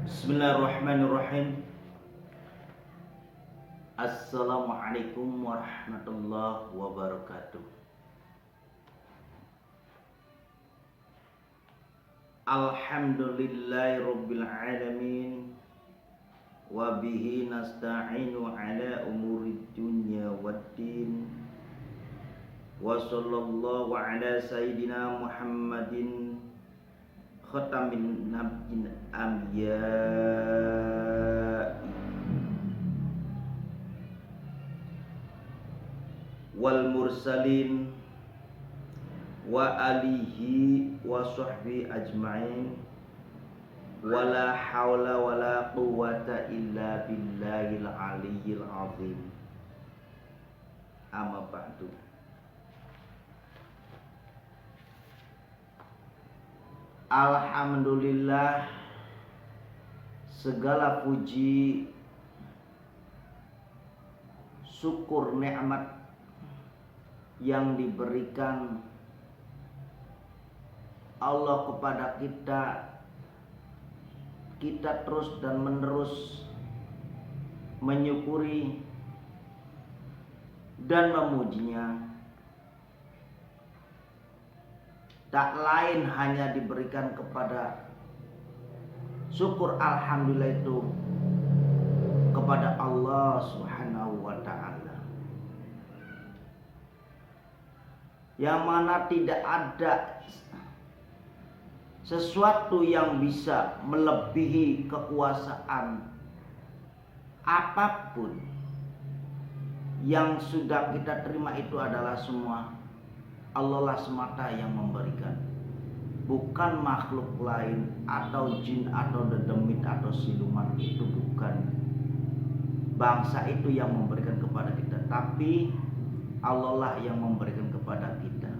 Bismillahirrahmanirrahim. Assalamualaikum warahmatullahi wabarakatuh. Alhamdulillahirabbil alamin. Wa bihi nasta'inu ala umuri dunya waddin. Wa sallallahu ala sayyidina Muhammadin khatamin nabiyyin anbiya wal mursalin wa alihi wa sahbihi ajma'in. Wala haula wala quwwata illa billahil aliyyil azim. Amma ba'du. Alhamdulillah, segala puji syukur nikmat yang diberikan Allah kepada kita terus dan menerus menyukuri dan memujinya. Tak lain hanya diberikan kepada syukur alhamdulillah itu kepada Allah Subhanahu wa ta'ala, yang mana tidak ada sesuatu yang bisa melebihi kekuasaan apapun. Yang sudah kita terima itu adalah semua Allah lah semata yang memberikan, bukan makhluk lain atau jin atau dedemit atau siluman. Itu bukan bangsa itu yang memberikan kepada kita, tapi Allah lah yang memberikan kepada kita.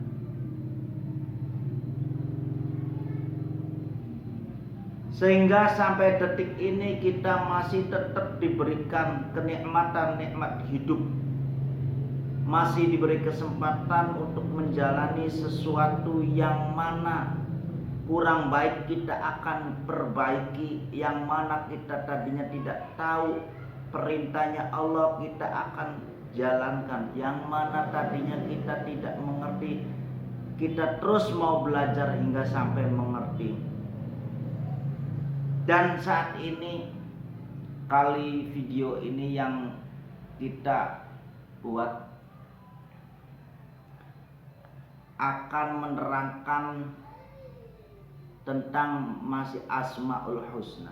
Sehingga sampai detik ini kita masih tetap diberikan kenikmatan nikmat hidup, masih diberi kesempatan untuk menjalani sesuatu yang mana kurang baik kita akan perbaiki, yang mana kita tadinya tidak tahu perintahnya Allah kita akan jalankan, yang mana tadinya kita tidak mengerti kita terus mau belajar hingga sampai mengerti. Dan saat ini kali video ini yang kita buat akan menerangkan tentang masih Asmaul Husna.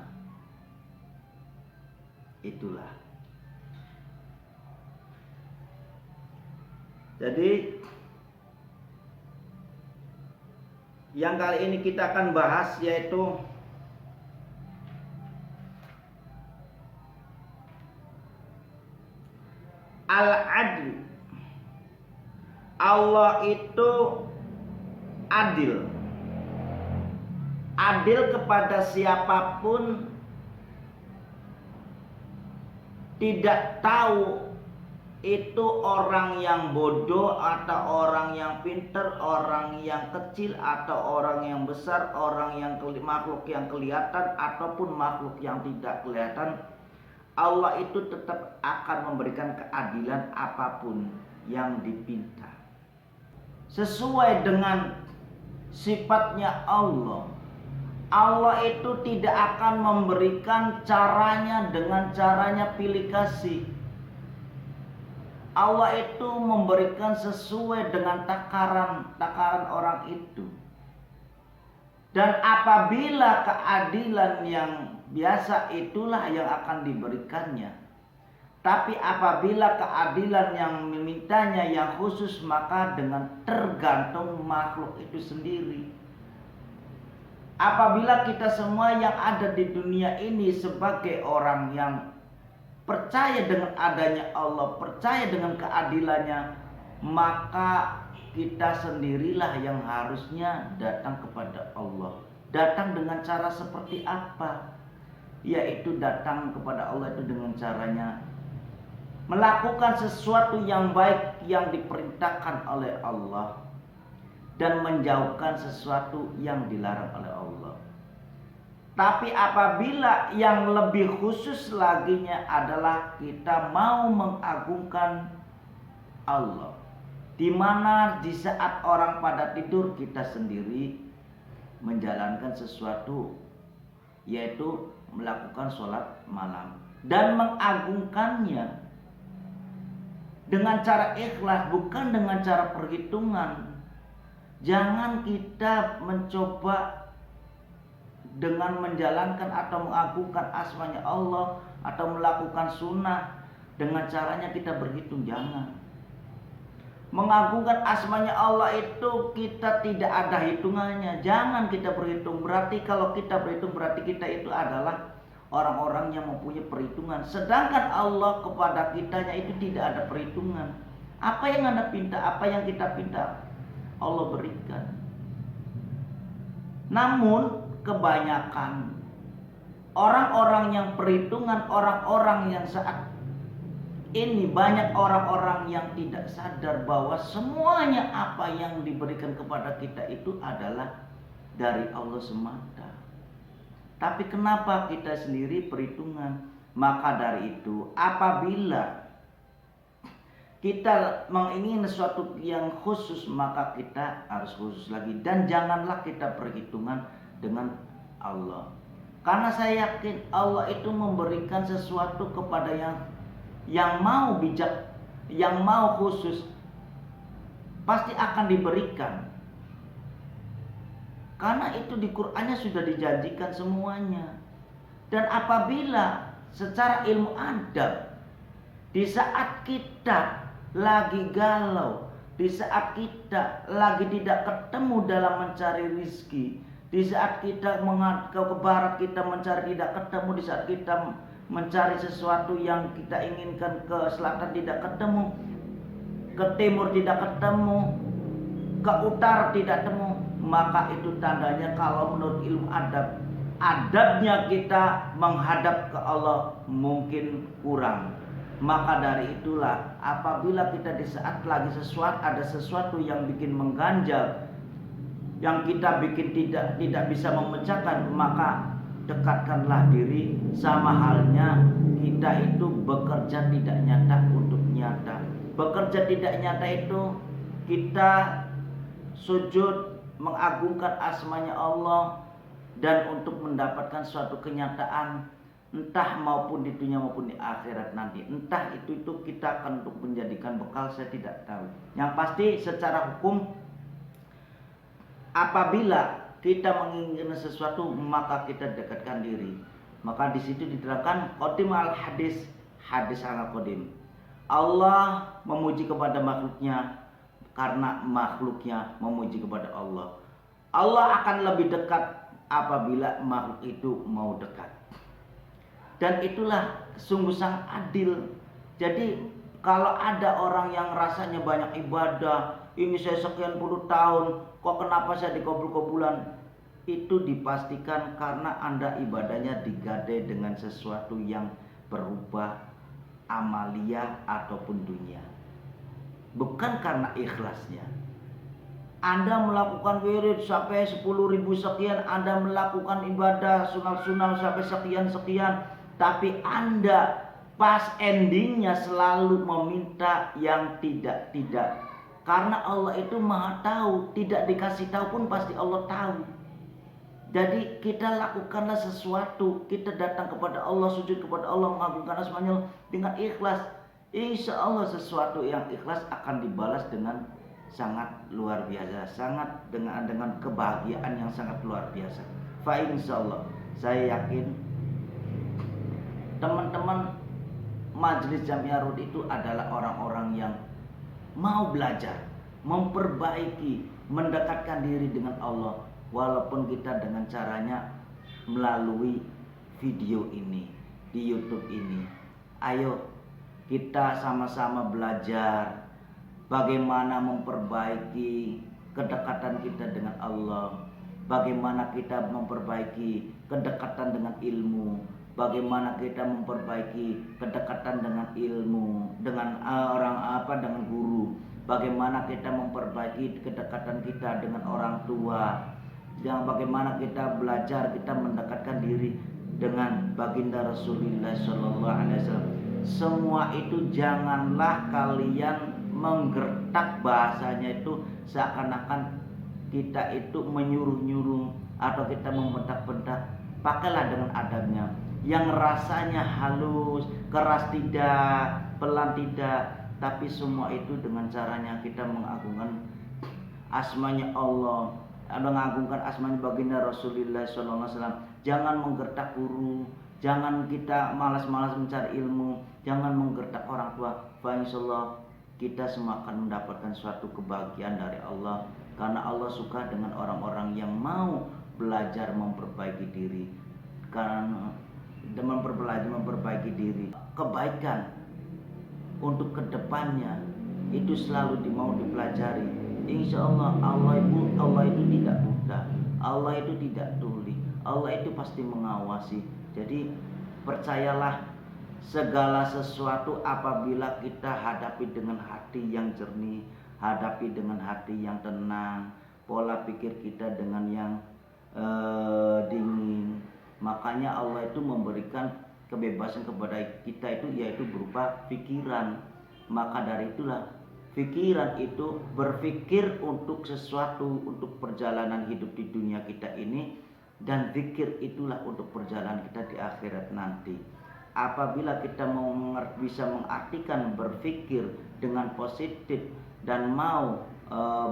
Itulah. Jadi yang kali ini kita akan bahas yaitu Al-Adl. Allah itu adil. Adil kepada siapapun, tidak tahu itu orang yang bodoh atau orang yang pintar, orang yang kecil atau orang yang besar, orang yang makhluk yang kelihatan ataupun makhluk yang tidak kelihatan. Allah itu tetap akan memberikan keadilan apapun yang dipinta, sesuai dengan sifatnya Allah. Allah itu tidak akan memberikan caranya dengan caranya pilih kasih. Allah itu memberikan sesuai dengan takaran orang itu. Dan apabila keadilan yang biasa itulah yang akan diberikannya. Tapi apabila keadilan yang memintanya yang khusus, maka dengan tergantung makhluk itu sendiri. Apabila kita semua yang ada di dunia ini sebagai orang yang percaya dengan adanya Allah, percaya dengan keadilannya, maka kita sendirilah yang harusnya datang kepada Allah. Datang dengan cara seperti apa? Yaitu datang kepada Allah itu dengan caranya melakukan sesuatu yang baik yang diperintahkan oleh Allah dan menjauhkan sesuatu yang dilarang oleh Allah. Tapi apabila yang lebih khusus laginya adalah kita mau mengagungkan Allah, di mana di saat orang pada tidur kita sendiri menjalankan sesuatu, yaitu melakukan sholat malam dan mengagungkannya dengan cara ikhlas, bukan dengan cara perhitungan. Jangan kita mencoba dengan menjalankan atau mengagungkan asmanya Allah atau melakukan sunnah dengan caranya kita berhitung. Jangan. Mengagungkan asmanya Allah itu kita tidak ada hitungannya. Jangan kita berhitung. Berarti kalau kita berhitung berarti kita itu adalah orang-orang yang mempunyai perhitungan. Sedangkan Allah kepada kitanya itu tidak ada perhitungan. Apa yang Anda pinta, apa yang kita pinta, Allah berikan. Namun kebanyakan orang-orang yang perhitungan, orang-orang yang saat ini banyak orang-orang yang tidak sadar bahwa semuanya apa yang diberikan kepada kita itu adalah dari Allah semata. Tapi kenapa kita sendiri perhitungan? Maka dari itu apabila kita menginginkan sesuatu yang khusus, maka kita harus khusus lagi. Dan janganlah kita perhitungan dengan Allah. Karena saya yakin Allah itu memberikan sesuatu kepada yang mau bijak, yang mau khusus, pasti akan diberikan. Karena itu di Qur'annya sudah dijanjikan semuanya. Dan apabila secara ilmu adab, di saat kita lagi galau, di saat kita lagi tidak ketemu dalam mencari rizki, di saat kita ke barat kita mencari tidak ketemu, di saat kita mencari sesuatu yang kita inginkan ke selatan tidak ketemu, ke timur tidak ketemu, ke utara tidak ketemu, maka itu tandanya kalau menurut ilmu adab, adabnya kita menghadap ke Allah mungkin kurang. Maka dari itulah apabila kita di saat lagi ada sesuatu yang bikin mengganjal, yang kita bikin tidak bisa memecahkan, maka dekatkanlah diri. Sama halnya kita itu bekerja tidak nyata untuk nyata. Bekerja tidak nyata itu kita sujud mengagungkan asmanya Allah, dan untuk mendapatkan suatu kenyataan, entah maupun di dunia maupun di akhirat nanti, entah itu kita akan untuk menjadikan bekal, saya tidak tahu. Yang pasti secara hukum, apabila kita menginginkan sesuatu maka kita dekatkan diri. Maka di situ diterangkan qadim al hadis, hadis al qadim. Allah memuji kepada makhluknya karena makhluknya memuji kepada Allah. Allah akan lebih dekat apabila makhluk itu mau dekat. Dan itulah sungguh sangat adil. Jadi kalau ada orang yang rasanya banyak ibadah, ini saya sekian puluh tahun, kok kenapa saya dikabul-kabulan? Itu dipastikan karena Anda ibadahnya digadai dengan sesuatu yang berubah amalia ataupun dunia, bukan karena ikhlasnya. Anda melakukan wirid sampai 10.000 sekian, Anda melakukan ibadah sunal-sunal sampai sekian-sekian, tapi Anda pas endingnya selalu meminta yang tidak-tidak. Karena Allah itu maha tahu, tidak dikasih tahu pun pasti Allah tahu. Jadi kita lakukanlah sesuatu, kita datang kepada Allah, sujud kepada Allah, mengagungkan asmanya dengan ikhlas. Insya Allah sesuatu yang ikhlas akan dibalas dengan sangat luar biasa, sangat dengan kebahagiaan yang sangat luar biasa. Fa insyaallah, saya yakin teman-teman Majelis Jamiah Rud itu adalah orang-orang yang mau belajar, memperbaiki, mendekatkan diri dengan Allah, walaupun kita dengan caranya melalui video ini di YouTube ini. Ayo kita sama-sama belajar bagaimana memperbaiki kedekatan kita dengan Allah, bagaimana kita memperbaiki kedekatan dengan ilmu, bagaimana kita memperbaiki kedekatan dengan ilmu, dengan dengan guru, bagaimana kita memperbaiki kedekatan kita dengan orang tua, yang bagaimana kita belajar, kita mendekatkan diri dengan baginda Rasulullah Shallallahu Alaihi Wasallam. Semua itu janganlah kalian menggertak, bahasanya itu seakan-akan kita itu menyuruh-nyuruh atau kita membentak-bentak. Pakailah dengan adabnya, yang rasanya halus, keras tidak, pelan tidak, tapi semua itu dengan caranya kita mengagungkan asmanya Allah, mengagungkan asmanya baginda Rasulullah SAW. Jangan menggertak guru, jangan kita malas-malas mencari ilmu, jangan menggertak orang tua. Insyaallah kita semua akan mendapatkan suatu kebahagiaan dari Allah, karena Allah suka dengan orang-orang yang mau belajar memperbaiki diri. Karena memperbaiki diri, kebaikan untuk kedepannya itu selalu mau dipelajari. Insya Allah Allah itu tidak buta, Allah itu tidak tuli, Allah itu pasti mengawasi. Jadi percayalah, segala sesuatu apabila kita hadapi dengan hati yang jernih, hadapi dengan hati yang tenang, pola pikir kita dengan yang dingin, makanya Allah itu memberikan kebebasan kepada kita itu, yaitu berupa pikiran. Maka dari itulah pikiran itu berpikir untuk sesuatu, untuk perjalanan hidup di dunia kita ini, dan zikir itulah untuk perjalanan kita di akhirat nanti. Apabila kita bisa mengartikan berpikir dengan positif dan mau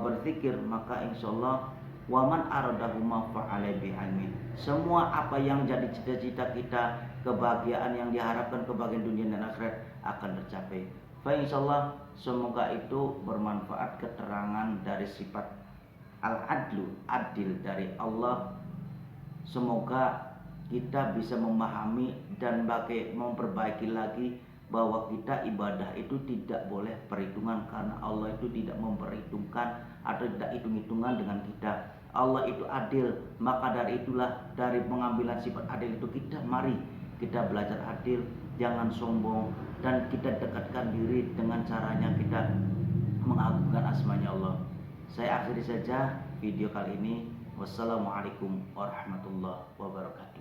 berpikir, maka insya Allah waman aradahuma fa'alai bihamin. Semua apa yang jadi cita-cita kita, kebahagiaan yang diharapkan, kebahagiaan dunia dan akhirat akan tercapai. Insyaallah semoga itu bermanfaat keterangan dari sifat al-adlu, adil dari Allah. Semoga kita bisa memahami dan memperbaiki lagi bahwa kita ibadah itu tidak boleh perhitungan, karena Allah itu tidak memperhitungkan atau tidak hitung-hitungan dengan kita. Allah itu adil, maka dari itulah dari pengambilan sifat adil itu mari kita belajar adil, jangan sombong, dan kita dekatkan diri dengan caranya kita mengagungkan asmanya Allah. Saya akhiri saja video kali ini. Wassalamualaikum warahmatullahi wabarakatuh.